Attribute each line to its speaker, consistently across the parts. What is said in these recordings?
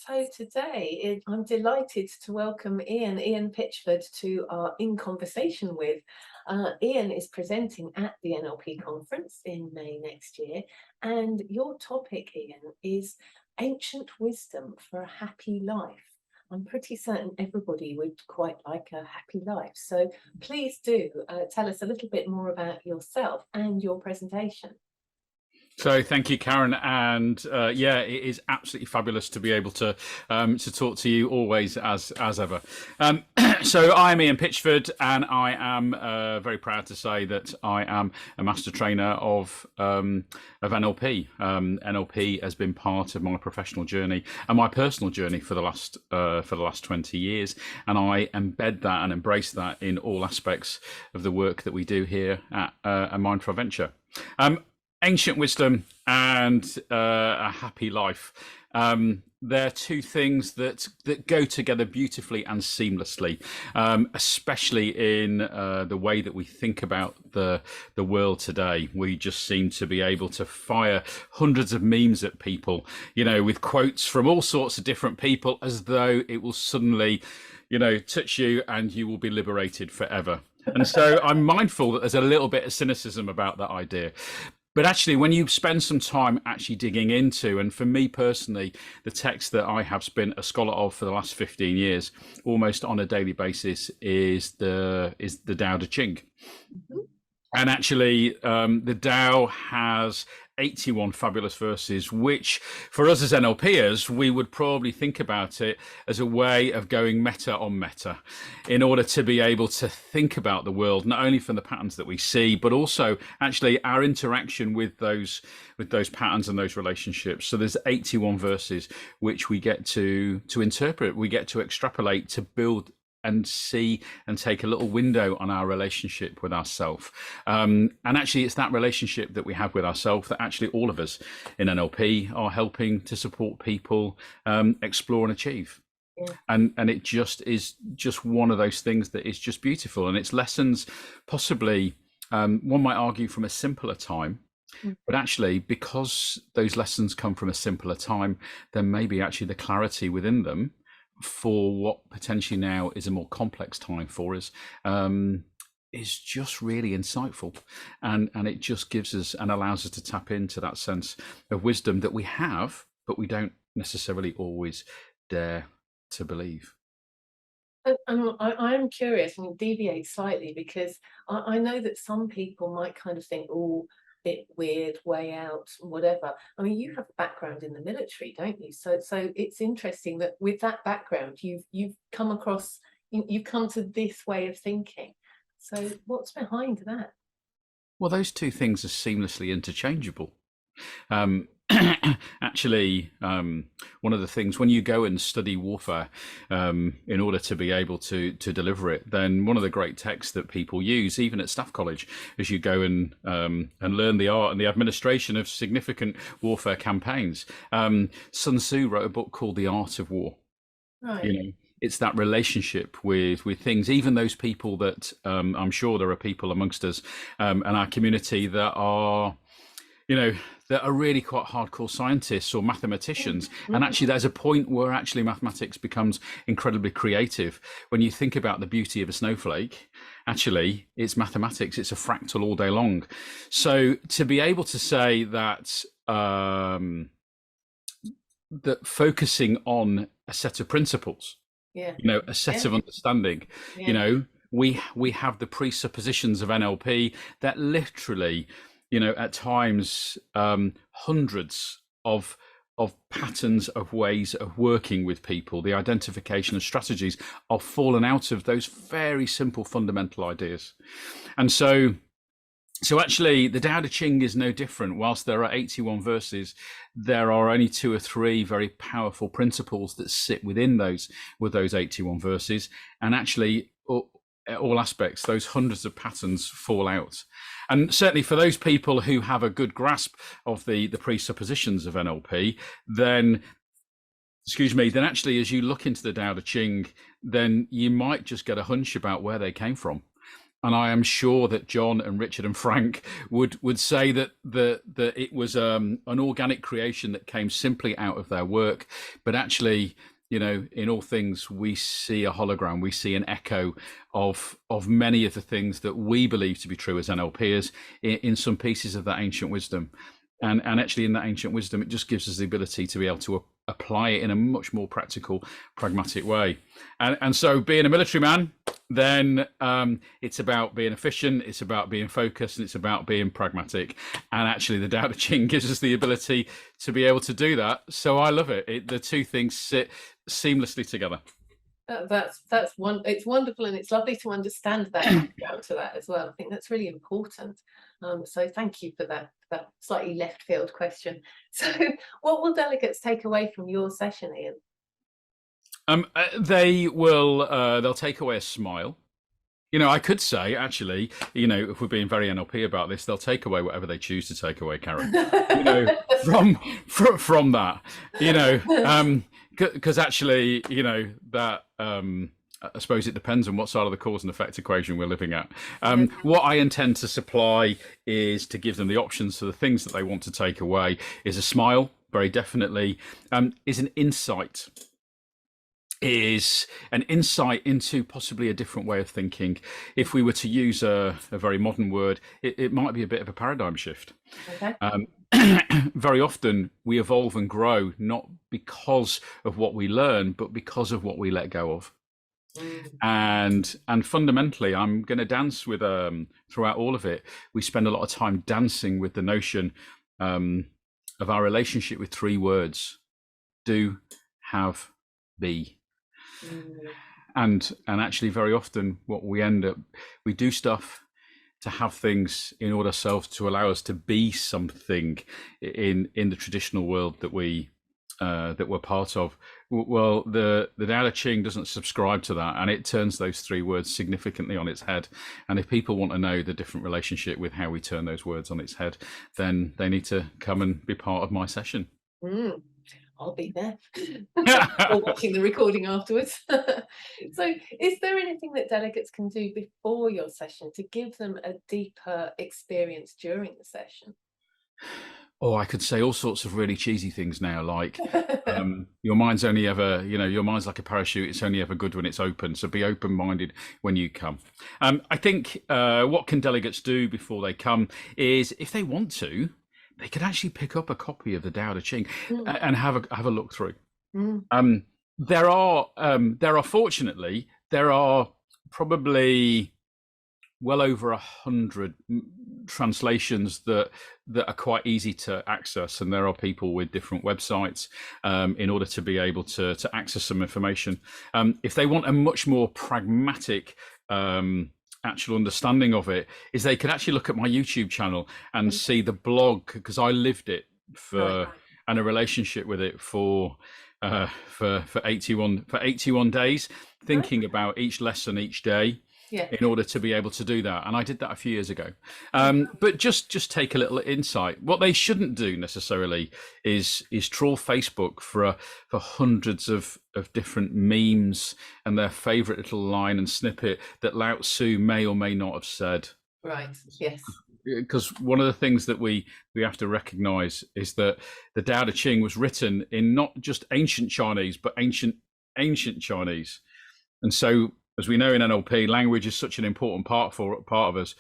Speaker 1: So today I'm delighted to welcome Ian Pitchford to our In Conversation with. Ian is presenting at the NLP conference in May next year, and your topic, Ian, is ancient wisdom for a happy life. I'm pretty certain everybody would quite like a happy life. So please do tell us a little bit more about yourself and your presentation.
Speaker 2: So thank you, Karen, and yeah, it is absolutely fabulous to be able to talk to you always as ever. So I'm Ian Pitchford, and I am very proud to say that I am a master trainer of NLP. NLP has been part of my professional journey and my personal journey for the last 20 years, and I embed that and embrace that in all aspects of the work that we do here at A Mindful Venture. Ancient wisdom and a happy life. They're two things that go together beautifully and seamlessly, especially in the way that we think about the world today. We just seem to be able to fire hundreds of memes at people, with quotes from all sorts of different people, as though it will suddenly, touch you and you will be liberated forever. And so I'm mindful that there's a little bit of cynicism about that idea. But actually, when you spend some time actually digging into, and for me personally, the text that I have been a scholar of for the last 15 years, almost on a daily basis, is the Tao Te Ching. Mm-hmm. And actually, the Tao has 81 fabulous verses, which for us as NLPers, we would probably think about it as a way of going meta on meta in order to be able to think about the world, not only from the patterns that we see, but also actually our interaction with those patterns and those relationships. So there's 81 verses which we get to interpret, we get to extrapolate, to build and see and take a little window on our relationship with ourselves. And actually, it's that relationship that we have with ourselves that actually all of us in NLP are helping to support people explore and achieve. Yeah. And it just is just one of those things that is just beautiful. And it's lessons possibly, one might argue, from a simpler time. But actually, because those lessons come from a simpler time, then maybe actually the clarity within them for what potentially now is a more complex time for us is just really insightful, and it just gives us and allows us to tap into that sense of wisdom that we have, but we don't necessarily always dare to believe.
Speaker 1: I'm curious, and deviate slightly, because I know that some people might kind of think, oh, bit weird, way out, whatever. I mean, you have a background in the military, don't you? So it's interesting that with that background, you've come across, you've come to this way of thinking. So what's behind that?
Speaker 2: Well, those two things are seamlessly interchangeable. Actually, one of the things when you go and study warfare, in order to be able to deliver it, then one of the great texts that people use, even at staff college, as you go and learn the art and the administration of significant warfare campaigns, Sun Tzu wrote a book called The Art of War. Right. It's that relationship with things, even those people that I'm sure there are people amongst us and our community that are, that are really quite hardcore scientists or mathematicians. Mm-hmm. And actually there's a point where actually mathematics becomes incredibly creative. When you think about the beauty of a snowflake, actually it's mathematics, it's a fractal all day long. So to be able to say that, that focusing on a set of principles, a set of understanding, we have the presuppositions of NLP that literally, at times, hundreds of patterns of ways of working with people, the identification of strategies are fallen out of those very simple fundamental ideas. And so actually the Tao Te Ching is no different. Whilst there are 81 verses, there are only 2 or 3 very powerful principles that sit within those 81 verses. And actually all aspects, those hundreds of patterns fall out. And certainly for those people who have a good grasp of the presuppositions of NLP, then actually as you look into the Tao Te Ching, then you might just get a hunch about where they came from. and I am sure that John and Richard and Frank would say that it was an organic creation that came simply out of their work, but actually, in all things we see a hologram, we see an echo of many of the things that we believe to be true as NLPers in some pieces of that ancient wisdom. And actually, in that ancient wisdom, it just gives us the ability to be able to apply it in a much more practical, pragmatic way. And so, being a military man, then it's about being efficient, it's about being focused, and it's about being pragmatic. And actually, the Tao Te Ching gives us the ability to be able to do that. So I love it. The two things sit seamlessly together.
Speaker 1: It's wonderful, and it's lovely to understand that to that as well. I think that's really important. So thank you for that slightly left field question. So what will delegates take away from your session, Ian?
Speaker 2: They'll take away a smile. I could say, actually, if we're being very NLP about this, they'll take away whatever they choose to take away, Karen. From that, because actually, that I suppose it depends on what side of the cause and effect equation we're living at. What I intend to supply is to give them the options for the things that they want to take away. Is a smile, very definitely. Is an insight. Is an insight into possibly a different way of thinking. If we were to use a very modern word, it might be a bit of a paradigm shift.
Speaker 1: Okay.
Speaker 2: Very often we evolve and grow not because of what we learn, but because of what we let go of. And fundamentally, I'm going to dance with throughout all of it. We spend a lot of time dancing with the notion of our relationship with three words: do, have, be. And actually, very often, what we end up, we do stuff to have things in order to allow us to be something in the traditional world that we're part of. Well, the Tao Te Ching doesn't subscribe to that, and it turns those three words significantly on its head. And if people want to know the different relationship with how we turn those words on its head, then they need to come and be part of my session.
Speaker 1: I'll be there or watching the recording afterwards. So is there anything that delegates can do before your session to give them a deeper experience during the session?
Speaker 2: Oh, I could say all sorts of really cheesy things now, like your mind's only ever, your mind's like a parachute. It's only ever good when it's open. So be open-minded when you come. I think what can delegates do before they come is, if they want to, they could actually pick up a copy of the Tao Te Ching and have a look through. There are fortunately, there are probably well over 100 translations that are quite easy to access, and there are people with different websites in order to be able to access some information. If they want a much more pragmatic actual understanding of it, is they could actually look at my YouTube channel and see the blog, because I lived it and a relationship with it for 81 days, thinking about each lesson each day. In order to be able to do that. And I did that a few years ago. But just take a little insight. What they shouldn't do necessarily is trawl Facebook for hundreds of different memes and their favorite little line and snippet that Lao Tzu may or may not have said.
Speaker 1: Right, yes.
Speaker 2: Because one of the things that we have to recognize is that the Tao Te Ching was written in not just ancient Chinese, but ancient Chinese. And so, as we know in NLP, language is such an important part of us.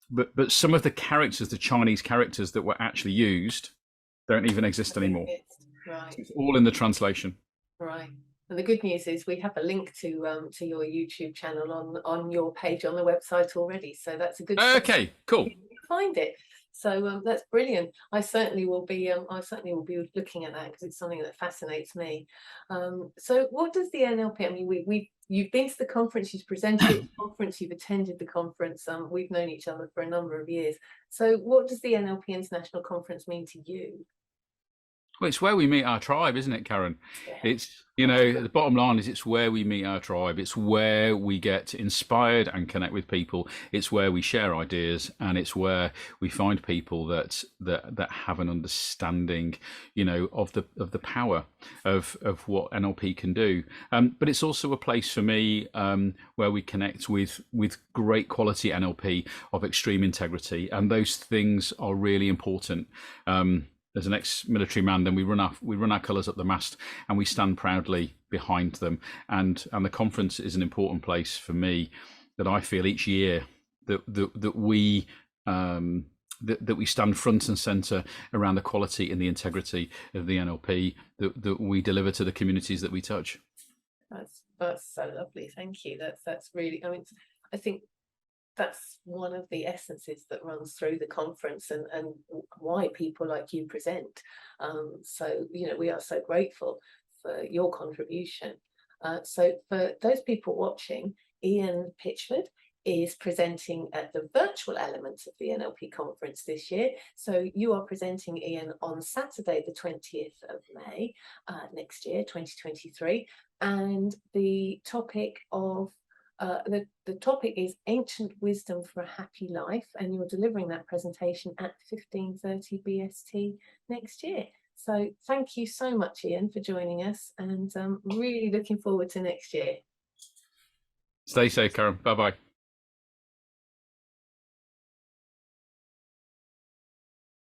Speaker 2: But some of the characters, the Chinese characters that were actually used, don't even exist anymore.
Speaker 1: Right.
Speaker 2: It's all in the translation.
Speaker 1: Right. And the good news is we have a link to your YouTube channel on your page on the website already. So that's a good.
Speaker 2: Okay, cool.
Speaker 1: Find it. So that's brilliant. I certainly will be looking at that, because it's something that fascinates me. So what does the NLP? I mean, you've been to the conference, you've presented at the conference, you've attended the conference. We've known each other for a number of years. So what does the NLP International Conference mean to you?
Speaker 2: Well, it's where we meet our tribe, isn't it, Karen?
Speaker 1: Yeah.
Speaker 2: It's, the bottom line is it's where we meet our tribe. It's where we get inspired and connect with people. It's where we share ideas, and it's where we find people that have an understanding, of the power of what NLP can do. But it's also a place for me where we connect with great quality NLP of extreme integrity, and those things are really important. As an ex-military man, then we run our colours up the mast, and we stand proudly behind them. And the conference is an important place for me, that I feel each year that we stand front and centre around the quality and the integrity of the NLP that we deliver to the communities that we touch.
Speaker 1: That's so lovely. Thank you. That's really. I mean, I think that's one of the essences that runs through the conference, and why people like you present. So, we are so grateful for your contribution. So for those people watching, Ian Pitchford is presenting at the virtual element of the NLP conference this year. So you are presenting, Ian, on Saturday, the 20th of May, next year, 2023. And the topic of the topic is Ancient Wisdom for a Happy Life, and you're delivering that presentation at 15:30 BST next year. So thank you so much, Ian, for joining us, and really looking forward to next year.
Speaker 2: Stay safe, Karen. Bye-bye.